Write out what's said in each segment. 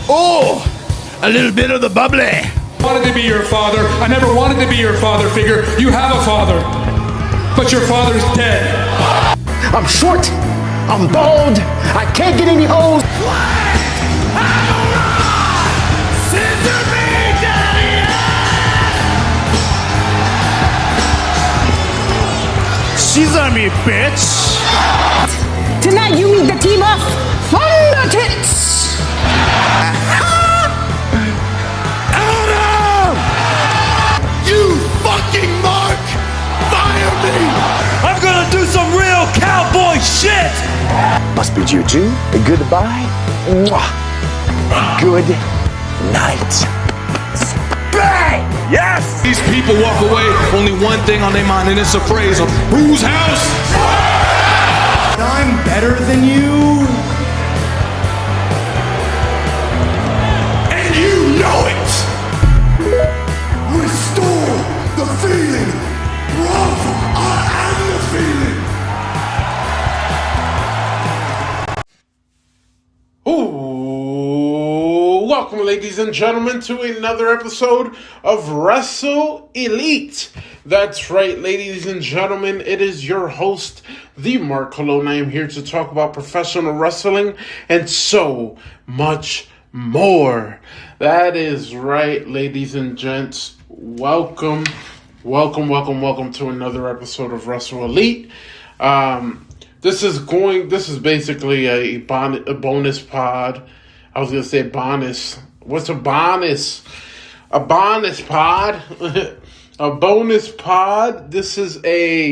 Oh, a little bit of the bubbly. I wanted to be your father. I never wanted to be your father figure. You have a father, but your father's dead. I'm short. I'm bald. I can't get any hoes. She's on me, bitch. Tonight you meet the team of Thunder Tits. Adam! You fucking Marc! Fire me! I'm gonna do some real cowboy shit! Must be juju. Goodbye. Mwah. Good night. Bang! Yes! These people walk away, only one thing on their mind, and it's a phrase of, whose house? I'm better than you. And you know it! Restore the feeling. Bravo, I am the feeling. Ooh, welcome, ladies and gentlemen, to another episode of Wrestle Elite. That's right, ladies and gentlemen, it is your host, the Marc Cologne. I am here to talk about professional wrestling and so much more. That is right, ladies and gents. Welcome to another episode of Wrestle Elite. This is basically a bonus pod. I was gonna say bonus. What's a bonus? A bonus pod. A bonus pod. This is a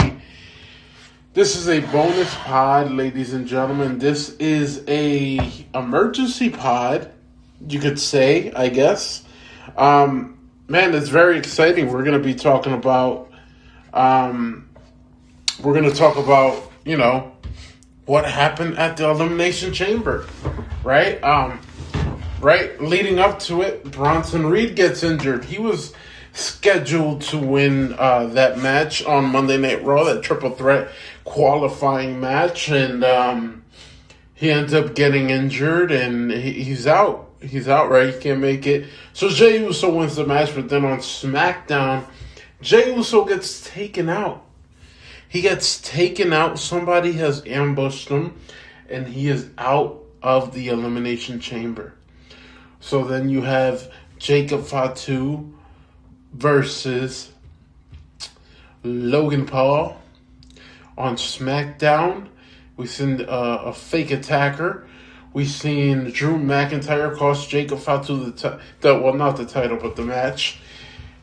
bonus pod, ladies and gentlemen. This is a emergency pod, you could say, I guess. Man, it's very exciting. We're gonna be talking about you know, what happened at the Elimination Chamber, right? Leading up to it, Bronson Reed gets injured. He was scheduled to win that match on Monday Night Raw, that triple threat qualifying match, and he ends up getting injured, and he's out. He's out, right? He can't make it. So Jey Uso wins the match, but then on SmackDown, Jey Uso gets taken out. He gets taken out. Somebody has ambushed him, and he is out of the Elimination Chamber. So then you have Jacob Fatu versus Logan Paul on SmackDown. We've seen a fake attacker. We've seen Drew McIntyre cost Jacob Fatu not the title, but the match.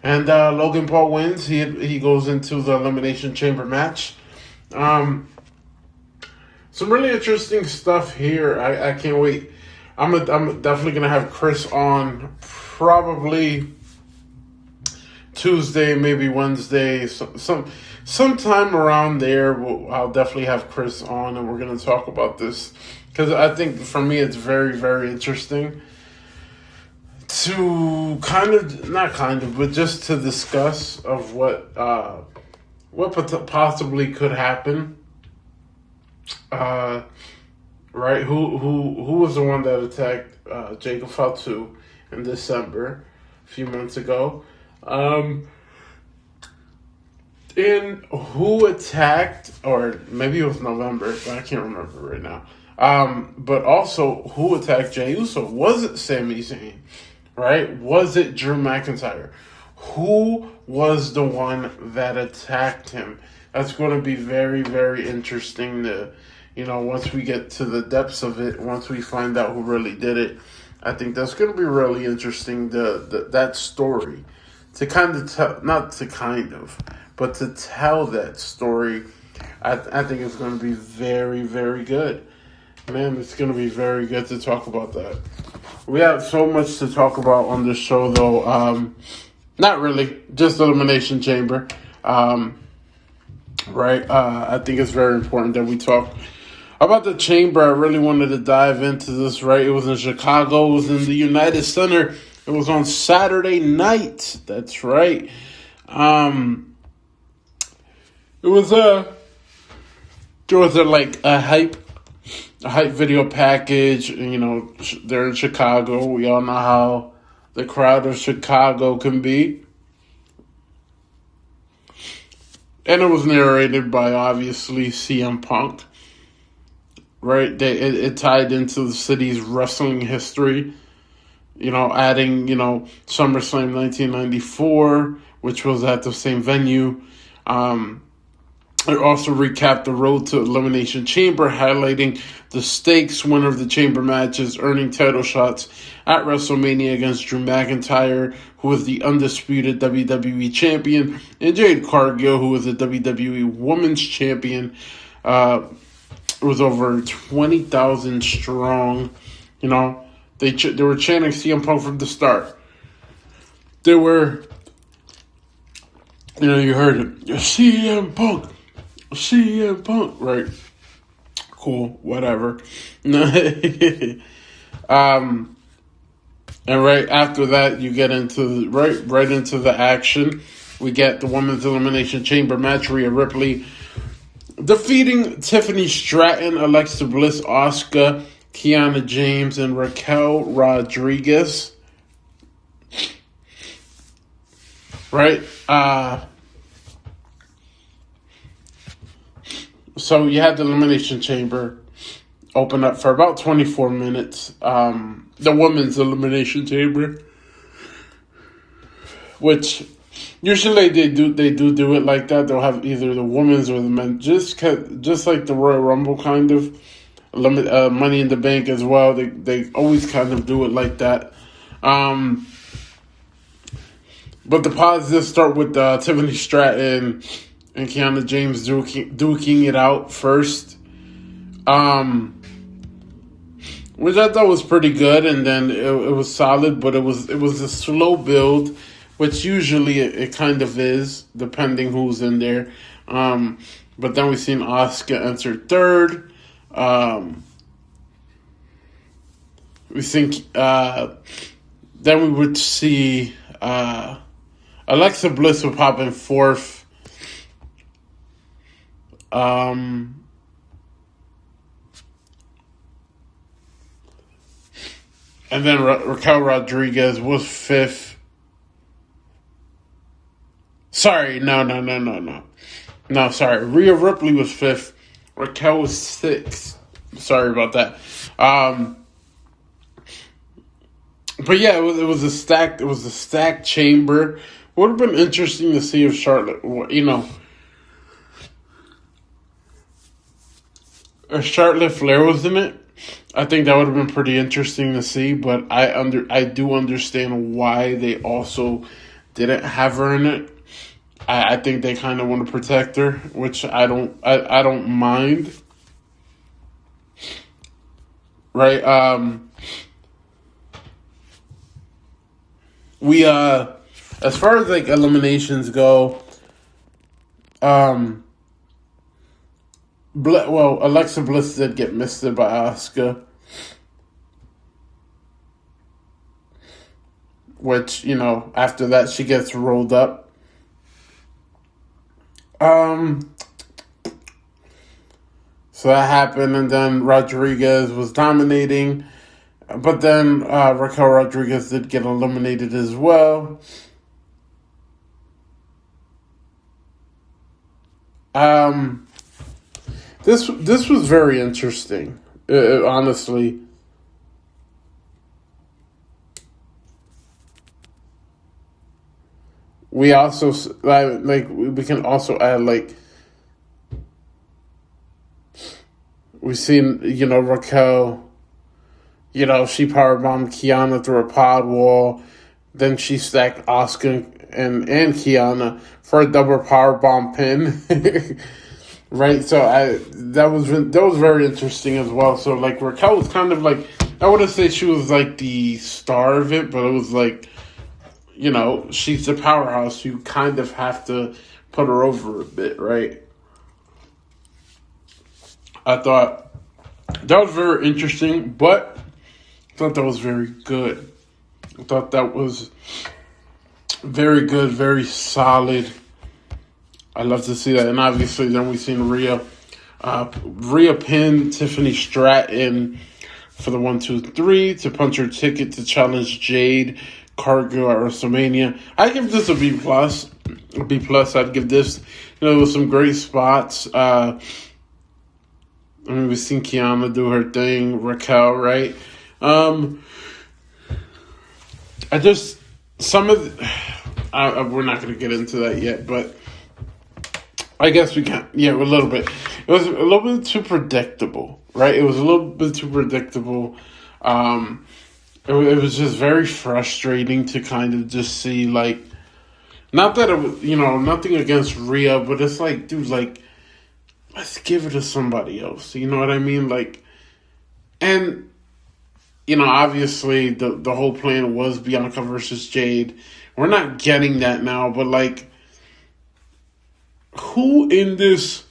And Logan Paul wins. He goes into the Elimination Chamber match. Some really interesting stuff here. I can't wait. I'm definitely gonna have Chris on probably Tuesday, maybe Wednesday, sometime around there. I'll definitely have Chris on, and we're gonna talk about this because I think for me it's very, very interesting to but just to discuss of what possibly could happen. Right? Who was the one that attacked Jacob Fatu in December, a few months ago? And who attacked, or maybe it was November, but I can't remember right now. But also, who attacked Jey Uso? Was it Sami Zayn? Right? Was it Drew McIntyre? Who was the one that attacked him? That's going to be very, very interesting to, once we get to the depths of it, once we find out who really did it. I think that's going to be really interesting, that story. To tell that story, I think it's going to be very, very good. Man, it's going to be very good to talk about that. We have so much to talk about on this show, though. Not really, just Elimination Chamber. Right? I think it's very important that we talk about the Chamber. I really wanted to dive into this, right? It was in Chicago. It was in the United Center. It was on Saturday night. That's right. It was like a hype a hype video package. And, they're in Chicago. We all know how the crowd of Chicago can be. And it was narrated by, obviously, CM Punk. Right? It tied into the city's wrestling history. Adding, SummerSlam 1994, which was at the same venue. It also recapped the road to Elimination Chamber, highlighting the stakes, winner of the chamber matches, earning title shots at WrestleMania against Drew McIntyre, who was the undisputed WWE Champion, and Jade Cargill, who was the WWE Women's Champion. It was over 20,000 strong. They were chanting CM Punk from the start. They were, you heard it, CM Punk. CM Punk, right? Cool, whatever. And right after that, you get into right into the action. We get the Women's Elimination Chamber match. Rhea Ripley defeating Tiffany Stratton, Alexa Bliss, Asuka, Kiana James, and Raquel Rodriguez. Right? So you had the Elimination Chamber open up for about 24 minutes. The Women's Elimination Chamber, which usually they do it like that. They'll have either the women's or the men, just like the Royal Rumble kind of. Money in the Bank as well. They always kind of do it like that. But the positives start with Tiffany Stratton and Kiana James duking it out first. Which I thought was pretty good, and then it was solid, but it was a slow build, which usually it kind of is, depending who's in there. But then we've seen Asuka enter third. We think then we would see Alexa Bliss would pop in fourth. And then Raquel Rodriguez was fifth. Sorry, no. No, sorry. Rhea Ripley was fifth. Raquel was sixth. Sorry about that. But yeah, it was a stacked chamber. Would have been interesting to see if Charlotte, if Charlotte Flair was in it. I think that would have been pretty interesting to see, but I do understand why they also didn't have her in it. I think they kind of want to protect her, which I don't mind. Right? We as far as like eliminations go, Alexa Bliss did get misted by Asuka, which, after that she gets rolled up. So that happened, and then Rodriguez was dominating, but then Raquel Rodriguez did get eliminated as well. This was very interesting, honestly. We also we can also add we've seen Raquel. She powerbombed Kiana through a pod wall. Then she stacked Asuka and Kiana for a double powerbomb pin. Right, so that was very interesting as well. So Raquel was kind of I wouldn't say she was the star of it, but it was she's the powerhouse. You kind of have to put her over a bit, right? I thought that was very interesting, but I thought that was very good. I thought that was very good, very solid. I love to see that. And obviously then we've seen Rhea Rhea pinned Tiffany Stratton for the 1-2-3 to punch her ticket to challenge Jade Cargill at WrestleMania. I give this a B+. A B+. I'd give this, with some great spots. We've seen Kiana do her thing, Raquel, right? We're not going to get into that yet, but I guess we can. Yeah, a little bit. It was a little bit too predictable, right? It was a little bit too predictable. It was just very frustrating to kind of just see, like, not that it was, nothing against Rhea, but it's like, dude, like, let's give it to somebody else. You know what I mean? Like, and, obviously the whole plan was Bianca versus Jade. We're not getting that now, but, like, who in this...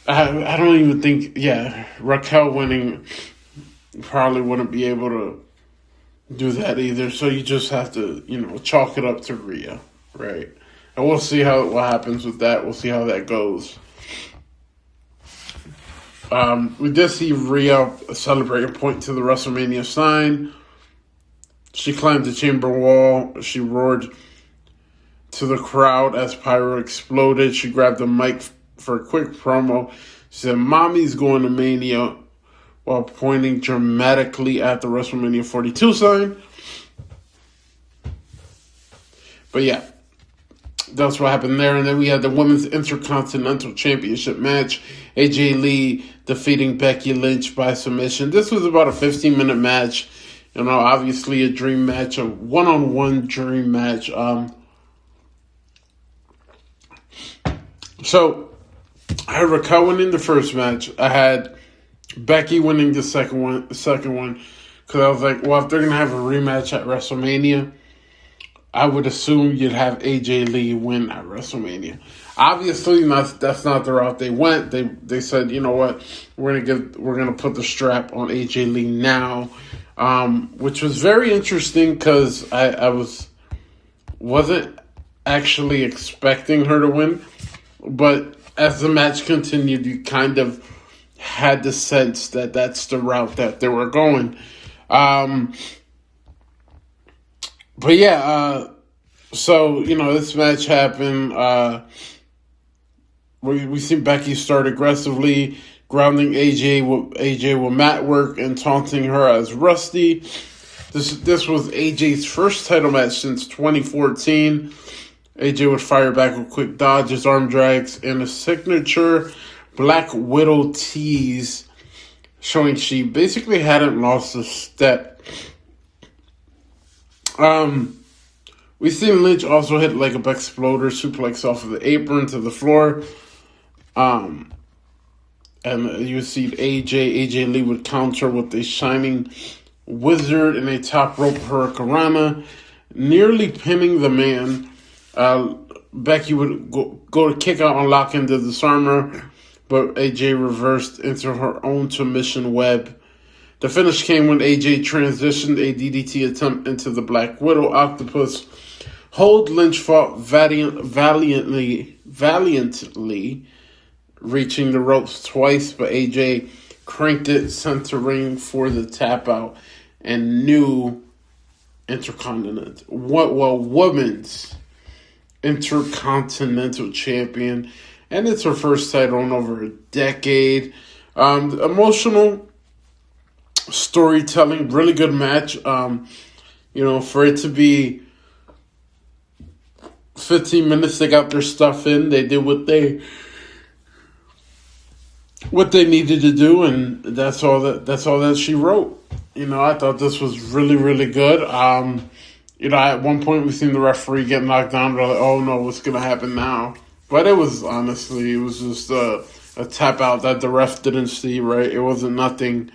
I don't even think... Yeah, Raquel winning probably wouldn't be able to do that either. So you just have to, chalk it up to Rhea, right? And we'll see what happens with that. We'll see how that goes. We did see Rhea celebrate and point to the WrestleMania sign. She climbed the chamber wall. She roared to the crowd as pyro exploded. She grabbed the mic for a quick promo. She said, "Mommy's going to Mania," while pointing dramatically at the WrestleMania 42 sign. But yeah, that's what happened there. And then we had the Women's Intercontinental Championship match. AJ Lee defeating Becky Lynch by submission. This was about a 15-minute match. Obviously a dream match, a one-on-one dream match. So I had Raquel winning the first match. I had Becky winning the second one. Because I was like, well, if they're going to have a rematch at WrestleMania, I would assume you'd have AJ Lee win at WrestleMania. Obviously, that's not the route they went. They said, you know what, we're gonna put the strap on AJ Lee now, which was very interesting because I wasn't actually expecting her to win, but as the match continued, you kind of had the sense that that's the route that they were going. But yeah, so, this match happened. We see Becky start aggressively grounding AJ with mat work and taunting her as Rusty. This was AJ's first title match since 2014. AJ would fire back with quick dodges, arm drags, and a signature Black Widow tease, showing she basically hadn't lost a step. We seen Lynch also hit like a exploder suplex off of the apron to the floor. And you see AJ Lee would counter with a shining wizard and a top rope hurricanrana, nearly pinning the man. Becky would go to kick out and lock into the disarmer, but AJ reversed into her own submission web. The finish came when AJ transitioned a DDT attempt into the Black Widow octopus hold. Lynch fought valiantly, reaching the ropes twice, but AJ cranked it centering for the tap out and new women's Intercontinental Champion, and it's her first title in over a decade. Emotional storytelling, really good match. For it to be 15 minutes, they got their stuff in. They did what they needed to do, and that's all that she wrote. I thought this was really, really good. At one point we seen the referee get knocked down. We're like, oh no, what's gonna happen now? But it was just a tap out that the ref didn't see. Right? It wasn't nothing.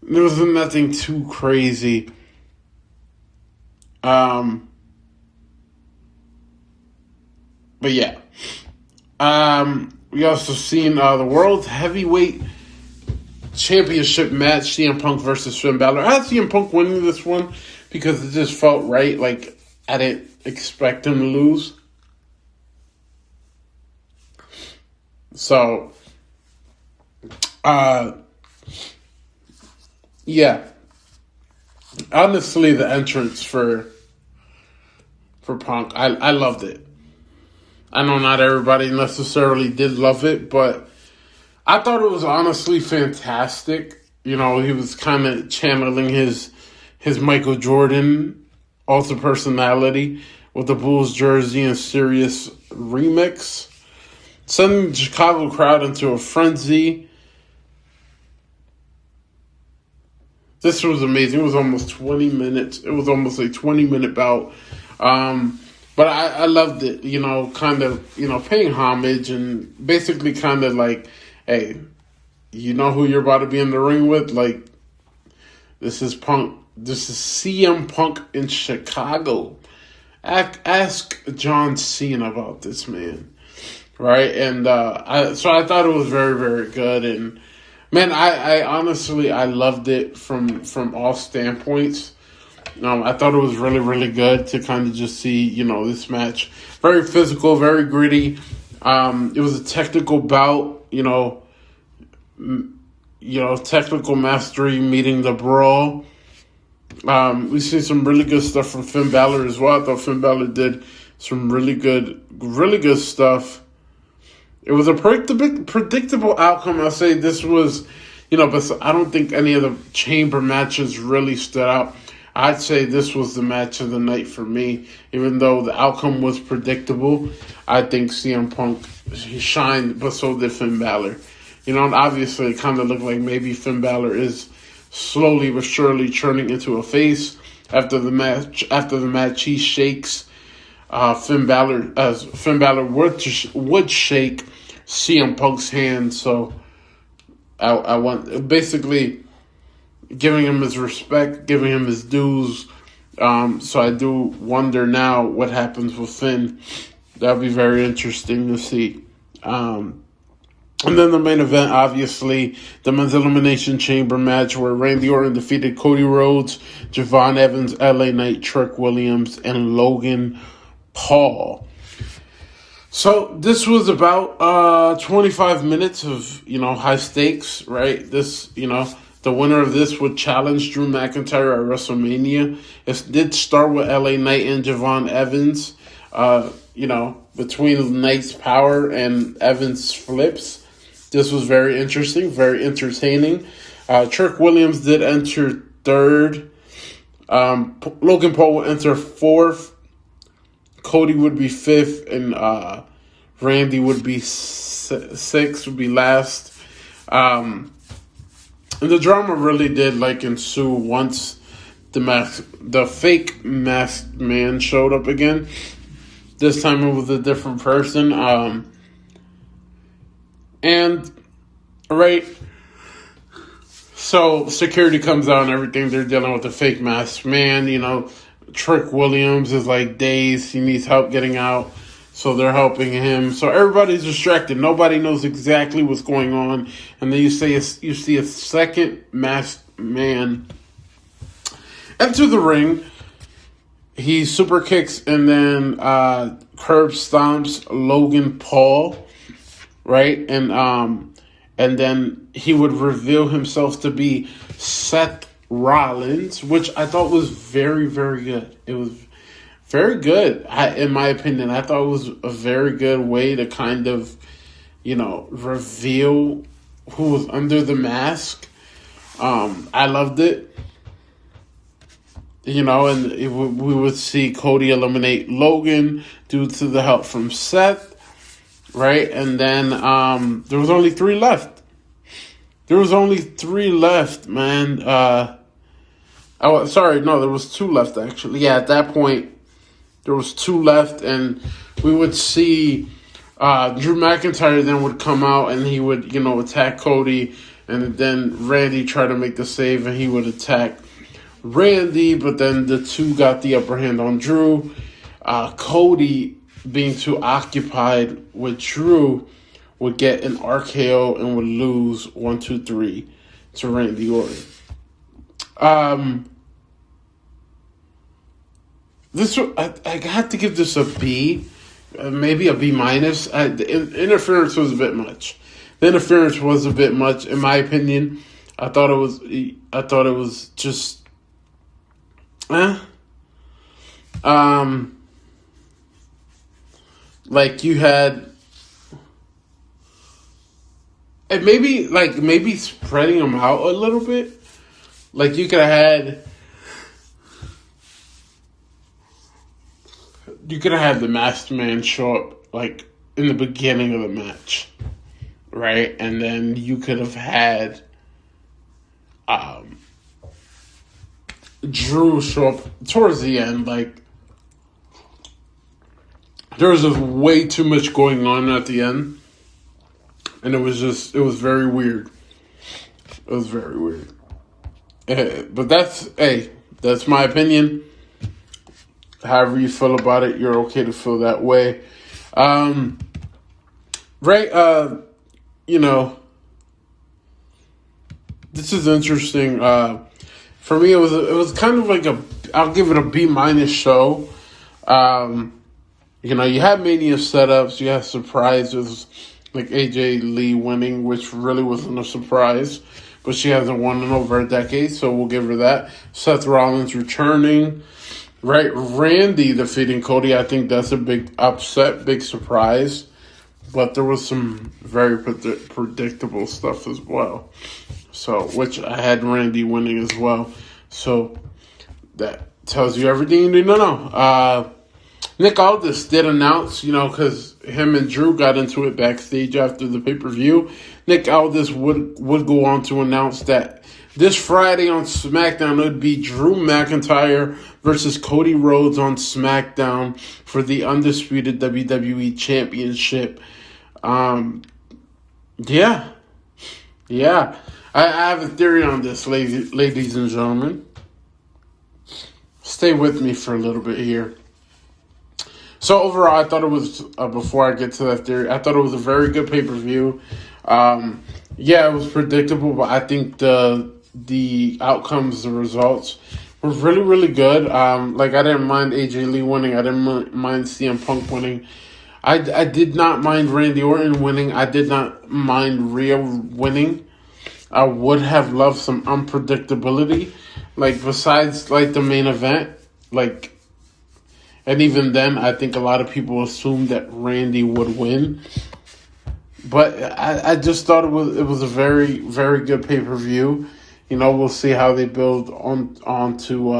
There wasn't nothing too crazy. But yeah. We also seen the World Heavyweight Championship match, CM Punk versus Finn Balor. I had CM Punk winning this one because it just felt right. Like, I didn't expect him to lose. So, yeah. Honestly, the entrance for Punk, I loved it. I know not everybody necessarily did love it, but I thought it was honestly fantastic. You know, he was kind of channeling his Michael Jordan alter personality with the Bulls jersey and Sirius remix, sending the Chicago crowd into a frenzy. This was amazing. It was almost 20 minutes. It was almost a 20-minute bout. But I loved it, you know, kind of, you know, paying homage and basically kind of like, hey, you know who you're about to be in the ring with? Like, this is Punk. This is CM Punk in Chicago. Ask John Cena about this, man. Right? And so I thought it was very, very good. And, man, I honestly, I loved it from all standpoints. I thought it was really, really good to kind of just see, you know, this match. Very physical, very gritty. It was a technical bout, you know, technical mastery meeting the brawl. We see some really good stuff from Finn Balor as well. I thought Finn Balor did some really good stuff. It was a predictable outcome. I'll say this was, you know, but I don't think any of the chamber matches really stood out. I'd say this was the match of the night for me. Even though the outcome was predictable, I think CM Punk, he shined, but so did Finn Balor. You know, and obviously it kind of looked like maybe Finn Balor is slowly but surely turning into a face. After the match, he shakes Finn Balor, as Finn Balor would shake CM Punk's hand. So I want basically giving him his respect, giving him his dues. So I do wonder now what happens with Finn. That'll be very interesting to see. And then the main event, obviously, the men's Elimination Chamber match where Randy Orton defeated Cody Rhodes, Javon Evans, LA Knight, Trick Williams, and Logan Paul. So this was about 25 minutes of, you know, high stakes, right? This, you know, the winner of this would challenge Drew McIntyre at WrestleMania. It did start with LA Knight and Javon Evans, you know, between Knight's power and Evans' flips. This was very interesting, very entertaining. Trick Williams did enter third. Logan Paul would enter fourth. Cody would be fifth, and Randy would be sixth, would be last. And the drama really did ensue once the fake masked man showed up again. This time it was a different person. And right, so security comes out and everything. They're dealing with the fake masked man. You know, Trick Williams is dazed. He needs help getting out. So they're helping him. So everybody's distracted. Nobody knows exactly what's going on. And then you see a second masked man enter the ring. He super kicks and then curb stomps Logan Paul, right? And then he would reveal himself to be Seth Rollins, which I thought was very, very good. It was very good, in my opinion. I thought it was a very good way to kind of, reveal who was under the mask. I loved it. And we would see Cody eliminate Logan due to the help from Seth, right? And then there was only 3 left. There was only 3 left, man. There was 2 left, actually. Yeah, at that point, there was 2 left, and we would see Drew McIntyre then would come out, and he would, attack Cody, and then Randy tried to make the save, and he would attack Randy, but then the 2 got the upper hand on Drew. Cody, being too occupied with Drew, would get an RKO and would lose 1-2-3 to Randy Orton. I have to give this a B. maybe a B minus. The interference was a bit much. The interference was a bit much, in my opinion. I thought it was just, like you had, and maybe spreading them out a little bit. Like you could have had the masked man show up like in the beginning of the match, right? And then you could have had Drew show up towards the end. Like there was just way too much going on at the end, and it was very weird. It was very weird. But that's my opinion. However you feel about it, you're okay to feel that way. Right, this is interesting. For me, it was kind of like I'll give it a B minus show. You had Mania setups, you had surprises like AJ Lee winning, which really wasn't a surprise, but she hasn't won in over a decade, so we'll give her that. Seth Rollins returning, right? Randy defeating Cody, I think that's a big upset, big surprise, but there was some very predictable stuff as well. So, which I had Randy winning as well. So that tells you everything you need to know. Nick Aldis did announce, because him and Drew got into it backstage after the pay-per-view. Nick Aldis would go on to announce that this Friday on SmackDown, it would be Drew McIntyre versus Cody Rhodes on SmackDown for the undisputed WWE Championship. Yeah. I have a theory on this, ladies and gentlemen. Stay with me for a little bit here. So overall, I thought it was, before I get to that theory, I thought it was a very good pay-per-view. It was predictable, but I think the outcomes, the results were really, really good. I didn't mind AJ Lee winning. I didn't mind CM Punk winning. I did not mind Randy Orton winning. I did not mind Rhea winning. I would have loved some unpredictability, besides the main event, and even then, I think a lot of people assumed that Randy would win. But I just thought it was a very, very good pay-per-view. We'll see how they build onto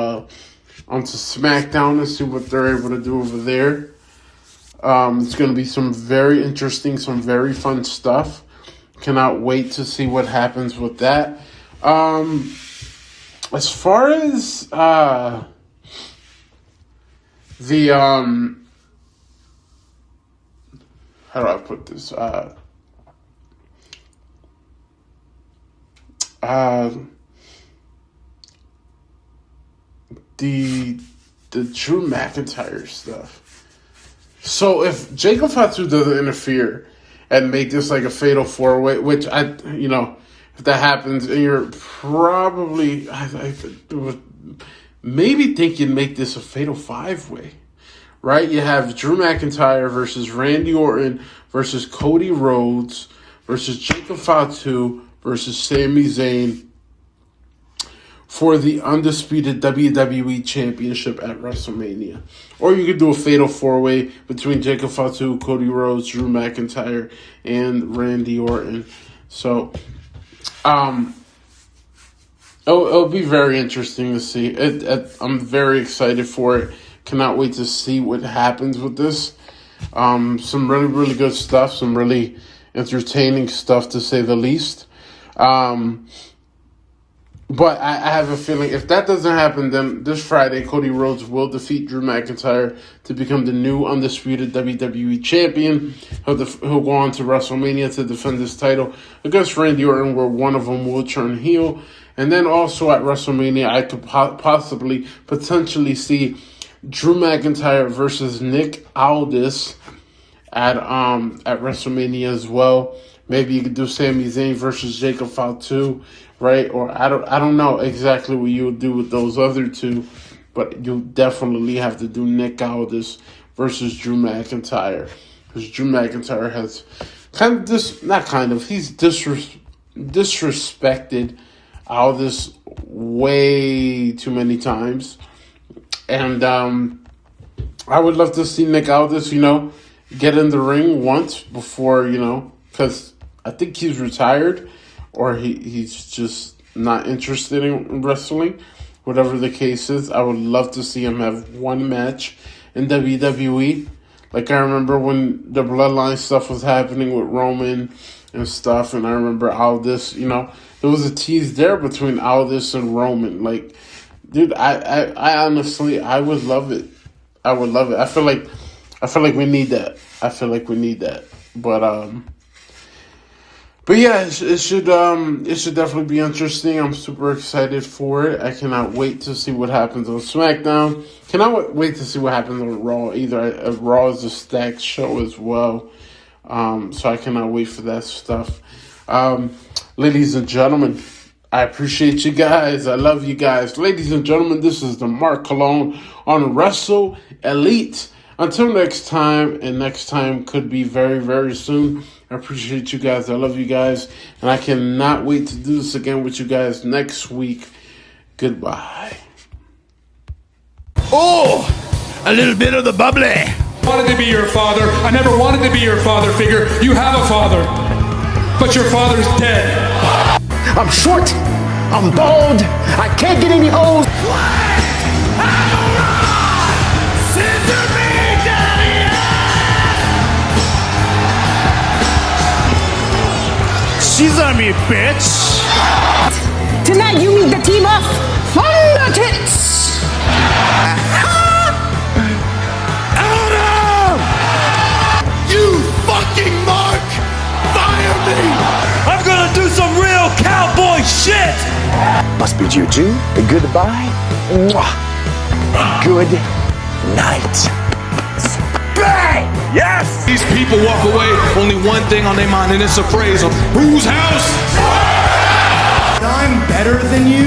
SmackDown and see what they're able to do over there. It's going to be some very interesting, some very fun stuff. Cannot wait to see what happens with that. As far as how do I put this? The Drew McIntyre stuff. So if Jacob Fatu doesn't interfere and make this like a fatal 4-way, which if that happens, and you're probably maybe think you'd make this a fatal 5-way, right? You have Drew McIntyre versus Randy Orton versus Cody Rhodes versus Jacob Fatu versus Sami Zayn for the undisputed WWE Championship at WrestleMania. Or you could do a fatal 4-way between Jacob Fatu, Cody Rhodes, Drew McIntyre, and Randy Orton. So, it'll be very interesting to see. I'm very excited for it. Cannot wait to see what happens with this. Some really, really good stuff. Some really entertaining stuff, to say the least. But I have a feeling if that doesn't happen, then this Friday, Cody Rhodes will defeat Drew McIntyre to become the new undisputed WWE champion. He'll go on to WrestleMania to defend his title against Randy Orton, where one of them will turn heel. And then also at WrestleMania, I could potentially see Drew McIntyre versus Nick Aldis at WrestleMania as well. Maybe you could do Sami Zayn versus Jacob Fatu, right? Or I don't know exactly what you would do with those other two, but you definitely have to do Nick Aldis versus Drew McIntyre. Because Drew McIntyre has he's disrespected Aldis way too many times. And I would love to see Nick Aldis, get in the ring once before, because I think he's retired or he's just not interested in wrestling. Whatever the case is, I would love to see him have one match in WWE. Like, I remember when the Bloodline stuff was happening with Roman and stuff, and I remember Aldis, there was a tease there between Aldis and Roman. Like, dude, I honestly, I would love it. I would love it. I feel like we need that. But yeah, it should definitely be interesting. I'm super excited for it. I cannot wait to see what happens on SmackDown. Cannot wait to see what happens on Raw either. Raw is a stacked show as well. So I cannot wait for that stuff. Ladies and gentlemen, I appreciate you guys. I love you guys. Ladies and gentlemen, this is the Marc Cologne on Wrestle Elite. Until next time, and next time could be very, very soon. I appreciate you guys. I love you guys. And I cannot wait to do this again with you guys next week. Goodbye. Oh, a little bit of the bubbly. I wanted to be your father. I never wanted to be your father figure. You have a father, but your father's dead. I'm short. I'm bald. I can't get any hoes. She's on me, bitch. Tonight you meet the team of Thunder Tits. Adam! You fucking Marc! Fire me! I'm gonna do some real cowboy shit! Must bid you two a goodbye. Mwah. Good night. Bang! Yes! These people walk away, only one thing on their mind, and it's a phrase of, whose house? I'm better than you?